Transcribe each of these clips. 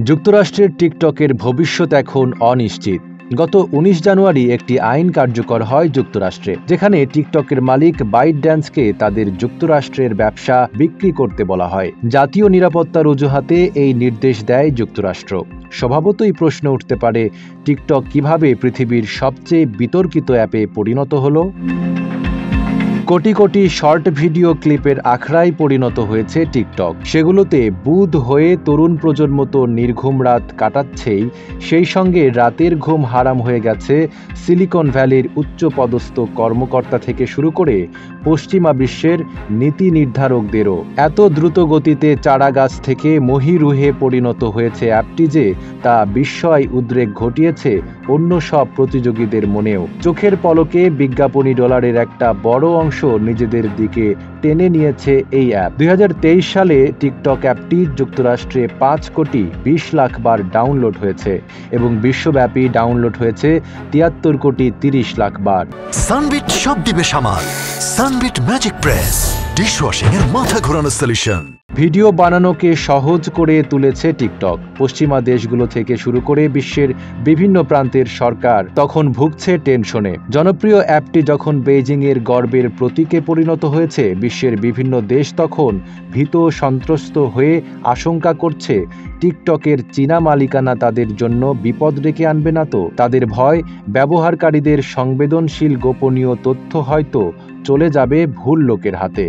যুক্তরাষ্ট্রের টিকটকের ভবিষ্যৎ এখন অনিশ্চিত। গত ১৯ জানুয়ারি একটি আইন কার্যকর হয় যুক্তরাষ্ট্রে, যেখানে টিকটকের মালিক বাইটড্যান্সকে তাদের যুক্তরাষ্ট্রের ব্যবসা বিক্রি করতে বলা হয়। জাতীয় নিরাপত্তার অজুহাতে এই নির্দেশ দেয় যুক্তরাষ্ট্র। স্বভাবতই প্রশ্ন উঠতে পারে, টিকটক কিভাবে পৃথিবীর সবচেয়ে বিতর্কিত অ্যাপে পরিণত হলো? কোটি কোটি শর্ট ভিডিও ক্লিপের আখড়ায় পরিণত হয়েছে টিকটক। সেগুলোতে বুঁদ হয়ে তরুণ প্রজন্ম তো নির্ঘুম রাত কাটাচ্ছেই, সেই সঙ্গে রাতের ঘুম হারাম হয়ে গেছে সিলিকন ভ্যালির উচ্চপদস্থ কর্মকর্তা থেকে শুরু করে পশ্চিমা বিশ্বের নীতি নির্ধারকদেরও। এত দ্রুত গতিতে চারা গাছ থেকে মহীরুহে পরিণত হয়েছে অ্যাপটি যে তা বিস্ময় উদ্রেক ঘটিয়েছে অন্য সব প্রতিযোগীদের মনেও। চোখের পলকে বিজ্ঞাপনী ডলারের একটা বড় অংশ নিজেদের দিকে টেনে নিয়েছে এই অ্যাপ। ২০২৩ সালে টিকটক অ্যাপটি যুক্তরাষ্ট্রে ৫ কোটি ২০ লাখ বার ডাউনলোড হয়েছে এবং বিশ্বব্যাপী ডাউনলোড হয়েছে ৭৩ কোটি ৩০ লাখ বার। সানবিট সব দিবে সামাল। সানবিট ম্যাজিক প্রেস ডিশওয়াশিং এর মাথা ঘোরানো সলিউশন। ভিডিও বানানোকে সহজ করে তুলেছে টিকটক। পশ্চিমা দেশগুলো থেকে শুরু করে বিশ্বের বিভিন্ন প্রান্তের সরকার তখন ভুগছে টেনশনে। জনপ্রিয় অ্যাপটি যখন বেইজিংয়ের গর্বের প্রতীকে পরিণত হয়েছে, বিশ্বের বিভিন্ন দেশ তখন ভীত সন্ত্রস্ত হয়ে আশঙ্কা করছে টিকটকের চীনা মালিকানা তাদের জন্য বিপদ ডেকে আনবে না তো। তাদের ভয়, ব্যবহারকারীদের সংবেদনশীল গোপনীয় তথ্য হয়তো চলে যাবে ভুল লোকের হাতে।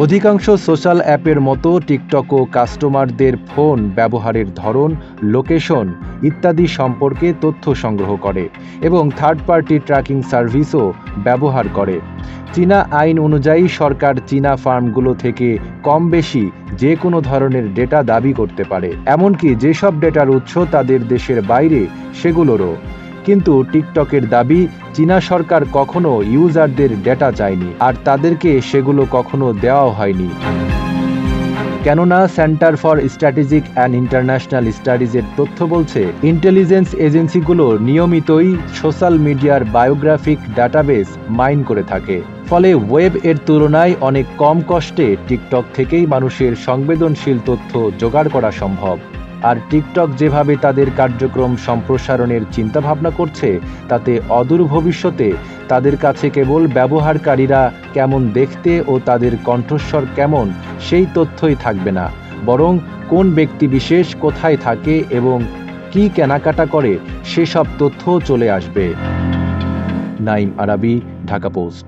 অধিকাংশ সোশ্যাল অ্যাপের মতো টিকটকও কাস্টমারদের ফোন ব্যবহারের ধরন, লোকেশন ইত্যাদি সম্পর্কে তথ্য সংগ্রহ করে এবং থার্ড পার্টি ট্র্যাকিং সার্ভিসও ব্যবহার করে। চীনা আইন অনুযায়ী সরকার চীনা ফার্মগুলো থেকে কম বেশি যে কোনো ধরনের ডেটা দাবি করতে পারে, এমনকি যেসব ডেটার উৎস তাদের দেশের বাইরে সেগুলোরও। কিন্তু টিকটকের দাবি, চীনা সরকার কখনো ইউজারদের ডেটা চায়নি, আর তাদেরকে সেগুলো কখনো দেওয়াও হয়নি। কেননা centre for strategic and international স্টাডিজের তথ্য বলছে, ইন্টেলিজেন্স এজেন্সিগুলো নিয়মিতই সোশ্যাল মিডিয়ার বায়োগ্রাফিক ডাটাবেস মাইন করে থাকে। ফলে ওয়েব এর তুলনায় অনেক কম কষ্টে টিকটক থেকেই মানুষের সংবেদনশীল তথ্য জোগাড় করা সম্ভব। আর টিকটক যেভাবে তাদের কার্যক্রম সম্প্রসারণের চিন্তাভাবনা করছে, তাতে অদূর ভবিষ্যতে তাদের কাছে কেবল ব্যবহারকারীরা কেমন দেখতে ও তাদের কণ্ঠস্বর কেমন সেই তথ্যই থাকবে না, বরং কোন ব্যক্তিবিশেষ কোথায় থাকে এবং কি কেনাকাটা করে সেসব তথ্যও চলে আসবে। নাইম আরাবী, ঢাকা পোস্ট।